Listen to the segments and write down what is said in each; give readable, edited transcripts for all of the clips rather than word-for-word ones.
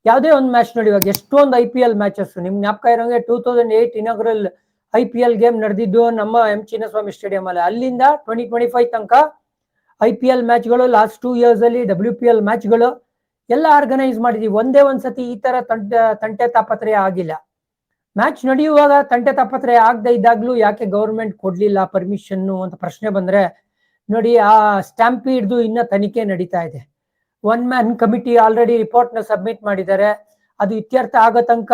ಯಾವುದೇ ಒಂದು ಮ್ಯಾಚ್ ನೋಡಿ, ಇವಾಗ ಎಷ್ಟೊಂದು IPL ಮ್ಯಾಚಸ್ ನಿಮ್ಗೆ ಜ್ಞಾಪಕ ಇರೋಂಗೆ 2008 ಇನಾಗ್ರಲ್ IPL ಗೇಮ್ ನಡೆದಿದ್ದು ನಮ್ಮ ಎಂ ಚಿನ್ನಸ್ವಾಮಿ ಸ್ಟೇಡಿಯಂ ಅಲ್ಲಿ. ಅಲ್ಲಿಂದ 2025 ತನಕ IPL ಮ್ಯಾಚ್ಗಳು, ಲಾಸ್ಟ್ 2 years ಅಲ್ಲಿ WPL ಮ್ಯಾಚ್ಗಳು ಎಲ್ಲ ಆರ್ಗನೈಸ್ ಮಾಡಿದೀವಿ. ಒಂದೇ ಒಂದ್ಸತಿ ಈ ತರ ತಂಟೆ ತಾಪತ್ರೆ ಆಗಿಲ್ಲ. ಮ್ಯಾಚ್ ನಡೆಯುವಾಗ ತಂಟೆ ತಾಪತ್ರೆ ಆಗದೆ ಇದ್ದಾಗ್ಲೂ ಯಾಕೆ ಗೌರ್ಮೆಂಟ್ ಕೊಡ್ಲಿಲ್ಲ ಪರ್ಮಿಷನ್ ಅಂತ ಪ್ರಶ್ನೆ ಬಂದ್ರೆ ನೋಡಿ, ಆ ಸ್ಟ್ಯಾಂಪೀಡ್ದು ಇನ್ನ ತನಿಖೆ ನಡೀತಾ ಇದೆ. 1 man ಕಮಿಟಿ ಆಲ್ರೆಡಿ ರಿಪೋರ್ಟ್ ನ ಸಬ್ಮಿಟ್ ಮಾಡಿದ್ದಾರೆ. ಅದು ಇತ್ಯರ್ಥ ಆಗೋ ತನಕ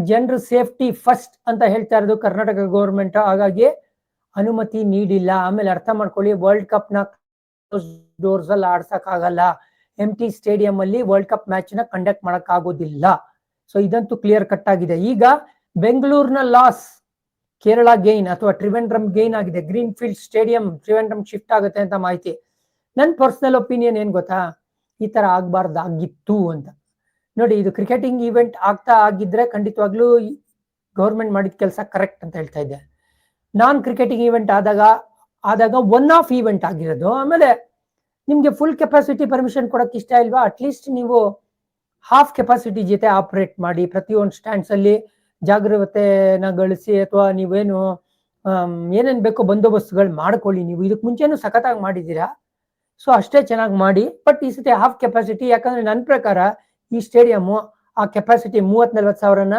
ಜನರ ಸೇಫ್ಟಿ ಫಸ್ಟ್ ಅಂತ ಹೇಳ್ತಾ ಇರೋದು ಕರ್ನಾಟಕ ಗೌರ್ಮೆಂಟ್. ಹಾಗಾಗಿ ಅನುಮತಿ ನೀಡಿಲ್ಲ. ಆಮೇಲೆ ಅರ್ಥ ಮಾಡ್ಕೊಳ್ಳಿ, ವರ್ಲ್ಡ್ ಕಪ್ ನ ಡೋರ್ಸ್ ಅಲ್ಲಿ ಆಡ್ಸಕ್ ಆಗಲ್ಲ. ಎಂಟಿ ಸ್ಟೇಡಿಯಂ ಅಲ್ಲಿ ವರ್ಲ್ಡ್ ಕಪ್ ಮ್ಯಾಚ್ ನ ಕಂಡಕ್ಟ್ ಮಾಡಕ್ ಆಗೋದಿಲ್ಲ. ಸೊ ಇದಂತೂ ಕ್ಲಿಯರ್ ಕಟ್ ಆಗಿದೆ. ಈಗ ಬೆಂಗಳೂರಿನ ಲಾಸ್, ಕೇರಳ ಗೈನ್ ಅಥವಾ ಟ್ರಿವೆಂಡ್ರಮ್ ಗೈನ್ ಆಗಿದೆ. Green field stadium Trivandrum shift ಆಗುತ್ತೆ ಅಂತ ಮಾಹಿತಿ. ನನ್ನ ಪರ್ಸನಲ್ ಒಪಿನಿಯನ್ ಏನ್ ಗೊತ್ತಾ, ಈ ತರ ಆಗ್ಬಾರ್ದಾಗಿತ್ತು ಅಂತ. ನೋಡಿ, ಇದು ಕ್ರಿಕೆಟಿಂಗ್ ಈವೆಂಟ್ ಆಗ್ತಾ ಆಗಿದ್ರೆ ಖಂಡಿತವಾಗ್ಲೂ ಗೌರ್ಮೆಂಟ್ ಮಾಡಿದ ಕೆಲಸ ಕರೆಕ್ಟ್ ಅಂತ ಹೇಳ್ತಾ ಇದ್ದೆ. ನಾನ್ ಕ್ರಿಕೆಟಿಂಗ್ ಈವೆಂಟ್ ಆದಾಗ 1 ಆಫ್ ಈವೆಂಟ್ ಆಗಿರೋದು. ಆಮೇಲೆ ನಿಮ್ಗೆ ಫುಲ್ ಕೆಪಾಸಿಟಿ ಪರ್ಮಿಷನ್ ಕೊಡಕ್ ಇಷ್ಟ ಇಲ್ವಾ, ಅಟ್ಲೀಸ್ಟ್ ನೀವು ಹಾಫ್ ಕೆಪಾಸಿಟಿ ಜೊತೆ ಆಪರೇಟ್ ಮಾಡಿ. ಪ್ರತಿಯೊಂದು ಸ್ಟ್ಯಾಂಡ್ಸ್ ಅಲ್ಲಿ ಜಾಗೃತೆನ ಗಳಿಸಿ, ಅಥವಾ ನೀವೇನು ಏನೇನ್ ಬೇಕೋ ಬಂದೋಬಸ್ತುಗಳು ಮಾಡ್ಕೊಳ್ಳಿ. ನೀವು ಇದಕ್ ಮುಂಚೆನೂ ಸಖತ್ತಾಗಿ ಮಾಡಿದ್ದೀರಾ, ಸೊ ಅಷ್ಟೇ ಚೆನ್ನಾಗಿ ಮಾಡಿ. ಬಟ್ ಈ ಸತಿ ಹಾಫ್ ಕೆಪಾಸಿಟಿ, ಯಾಕಂದ್ರೆ ನನ್ನ ಪ್ರಕಾರ ಈ ಸ್ಟೇಡಿಯಂ ಆ ಕೆಪಾಸಿಟಿ 30-40 ಸಾವಿರನ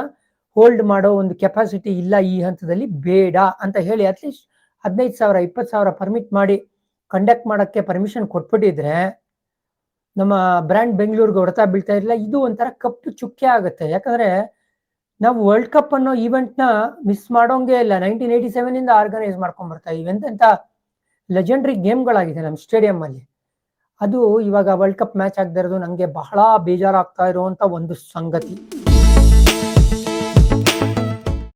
ಹೋಲ್ಡ್ ಮಾಡೋ ಒಂದು ಕೆಪಾಸಿಟಿ ಇಲ್ಲ ಈ ಹಂತದಲ್ಲಿ, ಬೇಡ ಅಂತ ಹೇಳಿ ಅಟ್ಲೀಸ್ಟ್ 15,000 20,000 ಪರ್ಮಿಟ್ ಮಾಡಿ ಕಂಡಕ್ಟ್ ಮಾಡಕ್ಕೆ ಪರ್ಮಿಷನ್ ಕೊಟ್ಬಿಟ್ಟಿದ್ರೆ ನಮ್ಮ ಬ್ರ್ಯಾಂಡ್ ಬೆಂಗಳೂರಿಗೆ ಹೊಡೆತ ಬೀಳ್ತಾ ಇರಲಿಲ್ಲ. ಇದು ಒಂಥರ ಕಪ್ಪು ಚುಕ್ಕೆ ಆಗುತ್ತೆ. ಯಾಕಂದ್ರೆ ನಾವು ವರ್ಲ್ಡ್ ಕಪ್ ಅನ್ನೋ ಈವೆಂಟ್ ನ ಮಿಸ್ ಮಾಡೋಂಗೆ ಇಲ್ಲ. 1987 ಇಂದ ಆರ್ಗನೈಸ್ ಮಾಡ್ಕೊಂಡ್ ಬರ್ತಾ ಇದೀವಿ. ಎಂತೆಂತ ಲೆಜೆಂಡರಿ ಗೇಮ್ಗಳಾಗಿದೆ ನಮ್ಮ ಸ್ಟೇಡಿಯಂ ಅಲ್ಲಿ. ಅದು ಇವಾಗ ವರ್ಲ್ಡ್ ಕಪ್ ಮ್ಯಾಚ್ ಆಗದೆ ಇರೋದು ನಂಗೆ ಬಹಳ ಬೇಜಾರಾಗ್ತಾ ಇರುವಂತ ಒಂದು ಸಂಗತಿ.